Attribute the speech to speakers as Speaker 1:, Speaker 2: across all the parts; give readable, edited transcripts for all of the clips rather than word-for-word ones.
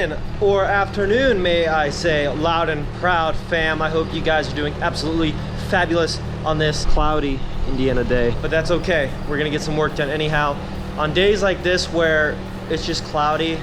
Speaker 1: morning or afternoon, may I say, loud and proud fam. I hope you guys are doing absolutely fabulous on this cloudy Indiana day, but that's okay. We're gonna get some work done anyhow. On days like this where it's just cloudy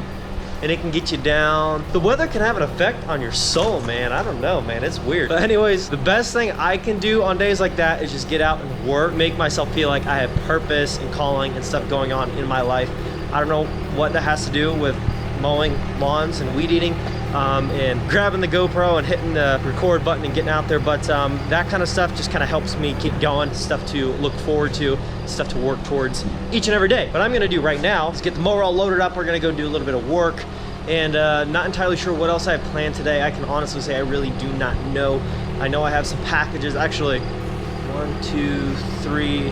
Speaker 1: and it can get you down, the weather can have an effect on your soul, man. I don't know, man, it's weird. But anyways, the best thing I can do on days like that is just get out and work, make myself feel like I have purpose and calling and stuff going on in my life. I don't know what that has to do with mowing lawns and weed eating and grabbing the GoPro and hitting the record button and getting out there, but that kind of stuff just kind of helps me keep going, stuff to look forward to, stuff to work towards each and every day. What I'm gonna do right now is get the mower all loaded up. We're gonna go do a little bit of work, and not entirely sure what else I have planned today. I can honestly say I really do not know. I know I have some packages, actually 1, 2, 3,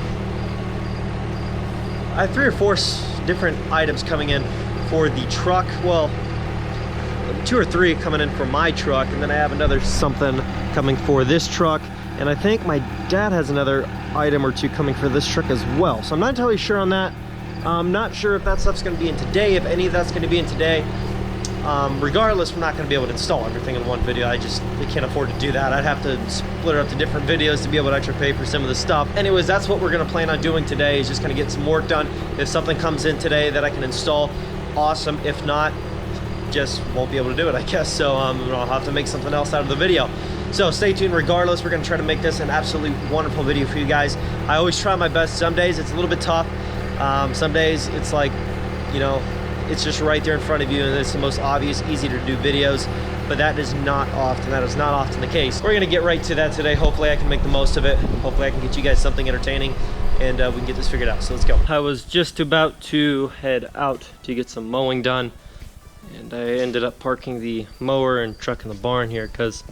Speaker 1: I have 3 or 4 different items coming in for the truck. Well, 2 or 3 coming in for my truck, and then I have another something coming for this truck, and I think my dad has another item or 2 coming for this truck as well. So I'm not entirely sure on that. I'm not sure if that stuff's going to be in today, if any of that's going to be in today. Regardless, we're not going to be able to install everything in one video. I can't afford to do that. I'd have to split it up to different videos to be able to actually pay for some of the stuff. Anyways, that's what we're going to plan on doing today, is just going to get some work done. If something comes in today that I can install, awesome. If not, just won't be able to do it, I guess. So I'll have to make something else out of the video. So stay tuned. Regardless, we're going to try to make this an absolutely wonderful video for you guys. I always try my best. Some days it's a little bit tough. Some days it's like, you know, it's just right there in front of you and it's the most obvious, easy to do videos, but that is not often the case. We're gonna get right to that today. Hopefully I can make the most of it. Hopefully I can get you guys something entertaining, and we can get this figured out. So let's go. I was just about to head out to get some mowing done, and I ended up parking the mower and truck in the barn here because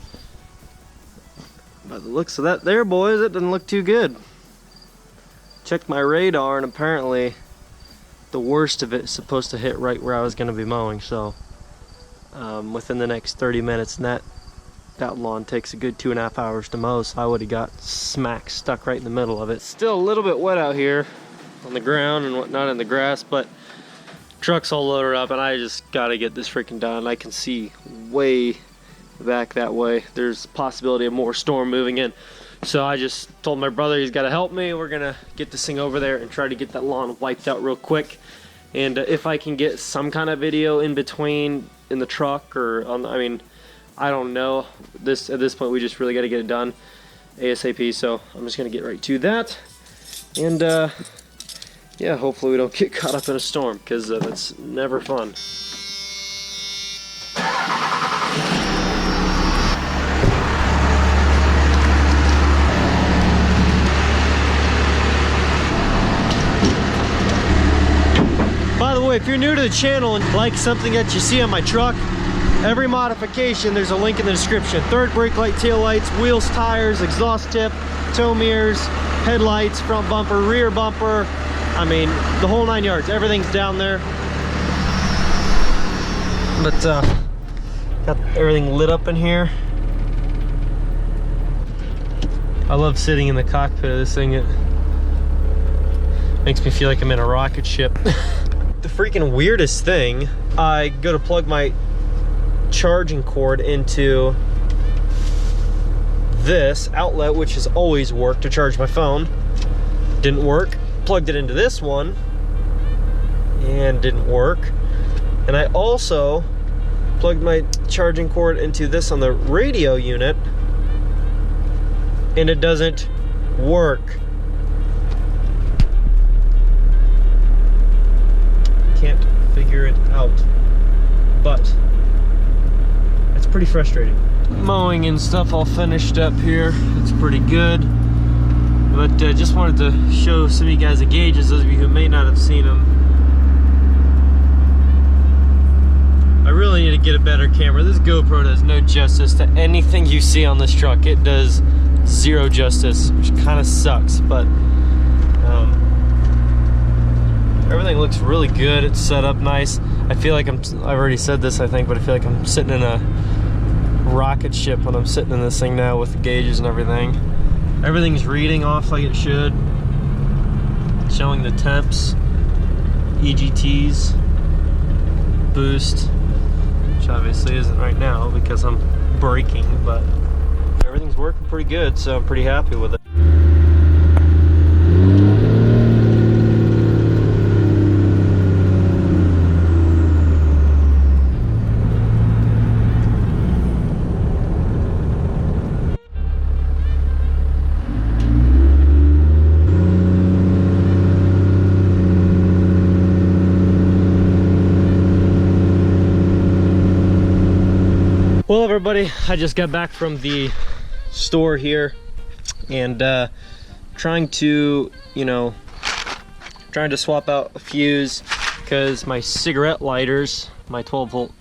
Speaker 1: by the looks of that there, boys, it doesn't look too good. Checked my radar, and apparently the worst of it is supposed to hit right where I was going to be mowing, so within the next 30 minutes, and that lawn takes a good 2.5 hours to mow, so I would have got smack stuck right in the middle of it. Still a little bit wet out here on the ground and whatnot in the grass, but truck's all loaded up and I just got to get this freaking done. I can see way back that way there's a possibility of more storm moving in. So I just told my brother he's got to help me. We're gonna get this thing over there and try to get that lawn wiped out real quick. And if I can get some kind of video in between in the truck or on, I mean, I don't know. At this point we just really got to get it done ASAP. So I'm just gonna get right to that. And yeah, hopefully we don't get caught up in a storm, because that's never fun. By the way, if you're new to the channel and like something that you see on my truck, every modification, there's a link in the description. Third brake light, tail lights, wheels, tires, exhaust tip, tow mirrors, headlights, front bumper, rear bumper. I mean, the whole 9 yards. Everything's down there. But got everything lit up in here. I love sitting in the cockpit of this thing. It makes me feel like I'm in a rocket ship. The freaking weirdest thing, I go to plug my charging cord into this outlet, which has always worked to charge my phone. Didn't work. Plugged it into this one and didn't work. And I also plugged my charging cord into this on the radio unit and it doesn't work. Can't figure it out, but it's pretty frustrating. Mowing and stuff all finished up here. It's pretty good, but just wanted to show some of you guys the gauges, those of you who may not have seen them. I really need to get a better camera. This GoPro does no justice to anything you see on this truck. It does zero justice, which kind of sucks, but everything looks really good. It's set up nice. I feel like I've already said this, I think, but I feel like I'm sitting in a rocket ship when I'm sitting in this thing now with the gauges and everything. Everything's reading off like it should. Showing the temps, EGTs, boost, which obviously isn't right now because I'm braking, but everything's working pretty good, so I'm pretty happy with it. Well, everybody, I just got back from the store here and trying to swap out a fuse because my cigarette lighters, my 12 volt,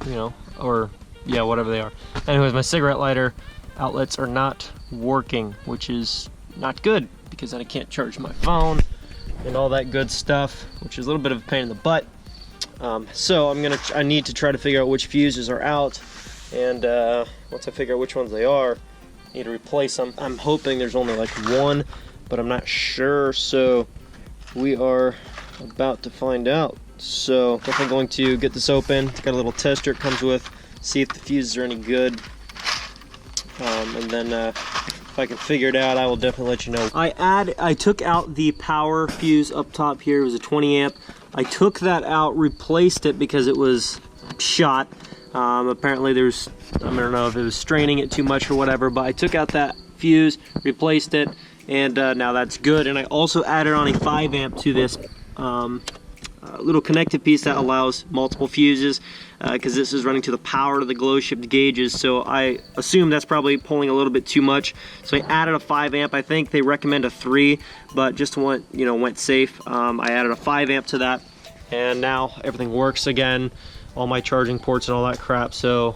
Speaker 1: or yeah, whatever they are. Anyways, my cigarette lighter outlets are not working, which is not good because then I can't charge my phone and all that good stuff, which is a little bit of a pain in the butt. So I need to try to figure out which fuses are out. And once I figure out which ones they are, I need to replace them. I'm hoping there's only like one, but I'm not sure. So we are about to find out. So definitely going to get this open. It's got a little tester it comes with. See if the fuses are any good. And then if I can figure it out, I will definitely let you know. I took out the power fuse up top here. It was a 20 amp. I took that out, replaced it because it was shot. Apparently there's, I don't know if it was straining it too much or whatever, but I took out that fuse, replaced it, and now that's good. And I also added on a 5 amp to this little connected piece that allows multiple fuses, because this is running to the power to the glow shift gauges, so I assume that's probably pulling a little bit too much. So I added a 5 amp. I think they recommend a 3, but just went safe. I added a 5 amp to that, and now everything works again. All my charging ports and all that crap, so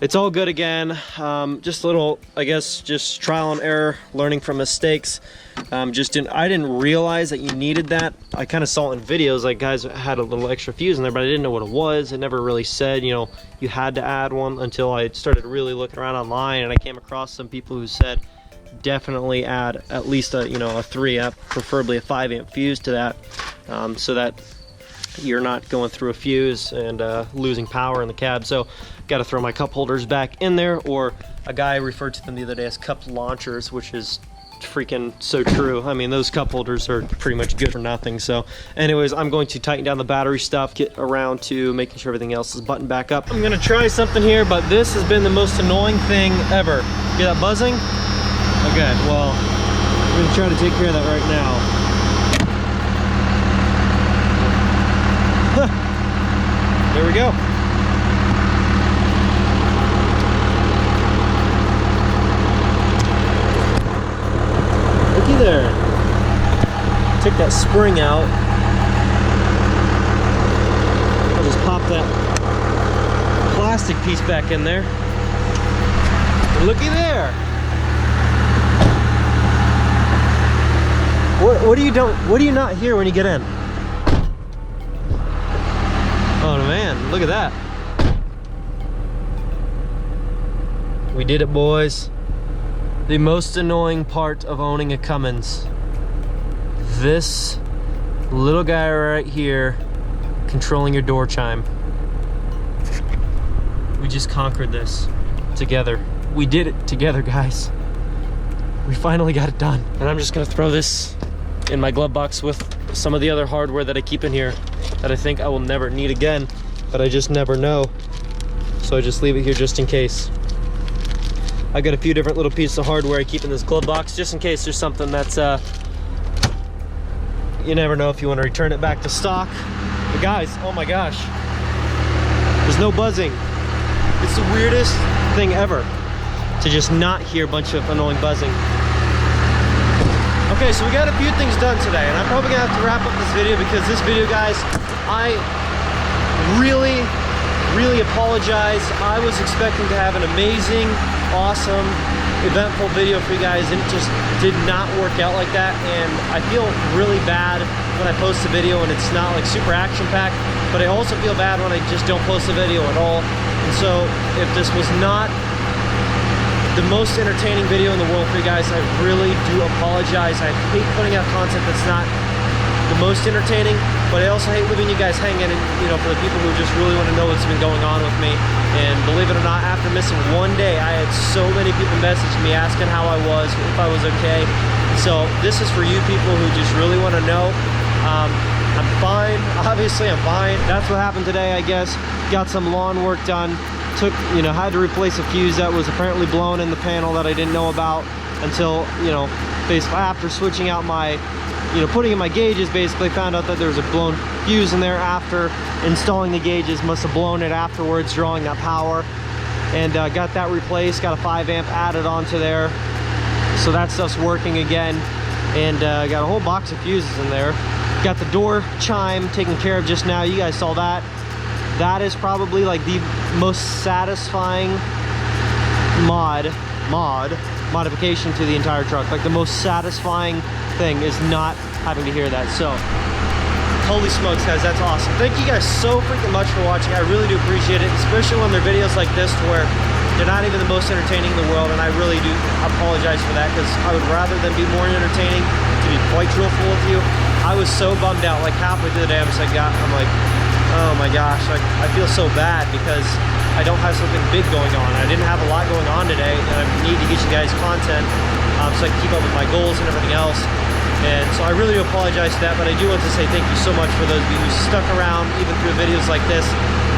Speaker 1: it's all good again. Just a little, I guess, just trial and error, learning from mistakes. I didn't realize that you needed that. I kind of saw it in videos, like guys had a little extra fuse in there, but I didn't know what it was. It never really said, you had to add one, until I started really looking around online, and I came across some people who said definitely add at least a 3 amp, preferably a 5 amp fuse to that, so that you're not going through a fuse and losing power in the cab. So got to throw my cup holders back in there, or a guy referred to them the other day as cup launchers, which is freaking so true. I mean, those cup holders are pretty much good for nothing. So anyways, I'm going to tighten down the battery stuff, get around to making sure everything else is buttoned back up. I'm gonna try something here, but this has been the most annoying thing ever. Hear that buzzing? Okay, well, I'm gonna try to take care of that right now. There we go. Looky there. Took that spring out. I'll just pop that plastic piece back in there. And looky there. What do you not hear when you get in? Oh man, look at that. We did it, boys. The most annoying part of owning a Cummins. This little guy right here controlling your door chime. We just conquered this together. We did it together, guys. We finally got it done. And I'm just gonna throw this in my glove box with some of the other hardware that I keep in here that I think I will never need again, but I just never know. So I just leave it here just in case. I got a few different little pieces of hardware I keep in this glove box just in case there's something that's you never know if you want to return it back to stock. But guys, oh my gosh, there's no buzzing. It's the weirdest thing ever to just not hear a bunch of annoying buzzing. Okay, so we got a few things done today, and I'm probably gonna have to wrap up this video because this video, guys, I really apologize. I was expecting to have an amazing, awesome, eventful video for you guys, and it just did not work out like that. And I feel really bad when I post a video and it's not like super action-packed, but I also feel bad when I just don't post a video at all. And so if this was not the most entertaining video in the world for you guys, I really do apologize. I hate putting out content that's not the most entertaining, but I also hate leaving you guys hanging, and you know, for the people who just really want to know what's been going on with me. And believe it or not, after missing one day, I had so many people message me asking how I was, if I was okay. So this is for you people who just really want to know. I'm fine, obviously I'm fine. That's what happened today, I guess. Got some lawn work done. Had to replace a fuse that was apparently blown in the panel that I didn't know about until, basically after switching out my, putting in my gauges, basically found out that there was a blown fuse in there after installing the gauges. Must have blown it afterwards, drawing that power. And got that replaced, got a 5 amp added onto there. So that stuff's working again. And got a whole box of fuses in there. Got the door chime taken care of just now. You guys saw that. That is probably like the most satisfying modification to the entire truck. Like the most satisfying thing is not having to hear that. So holy smokes, guys, that's awesome. Thank you guys so freaking much for watching. I really do appreciate it, especially when they're videos like this to where they're not even the most entertaining in the world, and I really do apologize for that, because I would rather them be more entertaining, to be quite truthful with you. I was so bummed out, like halfway through the day, I'm like, oh my gosh, I feel so bad because I don't have something big going on. I didn't have a lot going on today, and I need to get you guys content so I can keep up with my goals and everything else. And so I really do apologize for that, but I do want to say thank you so much for those of you who stuck around even through videos like this.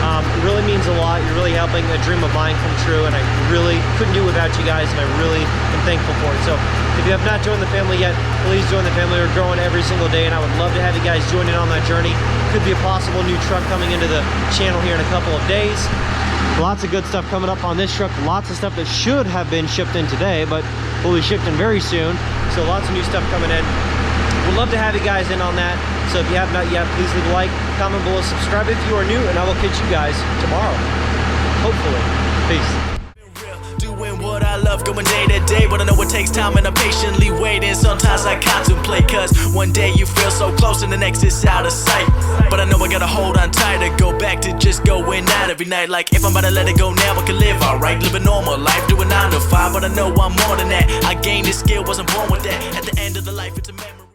Speaker 1: It really means a lot. You're really helping a dream of mine come true, and I really couldn't do it without you guys, and I really am thankful for it. So if you have not joined the family yet, please join the family. We're growing every single day, and I would love to have you guys join in on that journey. Could be a possible new truck coming into the channel here in a couple of days. Lots of good stuff coming up on this truck. Lots of stuff that should have been shipped in today, but will be shipped in very soon. So lots of new stuff coming in. We'd love to have you guys in on that. So if you have not yet, please leave a like, comment below, subscribe if you are new, and I will catch you guys tomorrow. Hopefully. Peace.
Speaker 2: Doing what I love, going day to day, but I know it takes time and I'm patiently waiting. Sometimes I contemplate, cause one day you feel so close and the next is out of sight. But I know I gotta hold on tight to go back to just going out every night. Like if I'm about to let it go now, I can live alright, live a normal life, doing 9 to 5. But I know I'm more than that. I gained this skill, wasn't born with that. At the end of the life, it's a memory.